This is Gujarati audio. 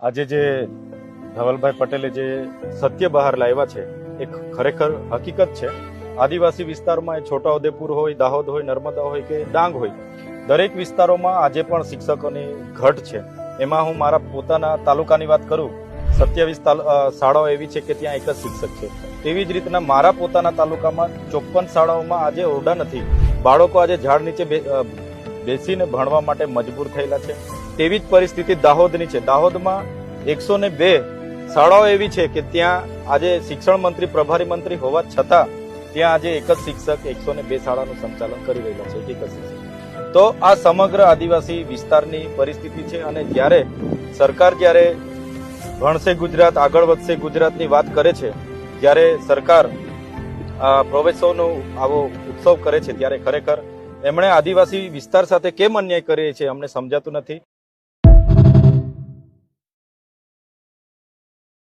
આજે જે ધવલભાઈ પટેલે જે સત્ય બહાર લાવ્યા છે એ ખરેખર હકીકત છે. આદિવાસી વિસ્તારમાં એ છોટાઉદેપુર હોય, દાહોદ હોય, નર્મદા હોય કે ડાંગ હોય, દરેક વિસ્તારોમાં આજે પણ શિક્ષકોની ઘટ છે. એમાં હું મારા પોતાના તાલુકાની વાત કરું, 27 શાળાઓ એવી છે કે ત્યાં એક જ શિક્ષક છે. તેવી જ રીતના મારા પોતાના તાલુકામાં 54 શાળાઓમાં આજે ઓરડા નથી. બાળકો આજે ઝાડ નીચે બેસીને ભણવા માટે મજબૂર થયેલા છે. તેવી જ પરિસ્થિતિ દાહોદની છે. દાહોદમાં 102 શાળાઓ એવી છે કે ત્યાં આજે શિક્ષણ મંત્રી, પ્રભારી મંત્રી હોવા છતાં ત્યાં આજે એક જ શિક્ષક 102 શાળાનું સંચાલન કરી રહેલા છે. એક જ શિક્ષક. તો આ સમગ્ર આદિવાસી વિસ્તારની પરિસ્થિતિ છે. અને જ્યારે સરકાર જ્યારે ભણશે ગુજરાત, આગળ વધશે ગુજરાતની વાત કરે છે, જ્યારે સરકાર પ્રવેશોનો આવો ઉત્સવ કરે છે, ત્યારે ખરેખર એમણે આદિવાસી વિસ્તાર સાથે કેમ અન્યાય કરે છે અમને સમજાતું નથી.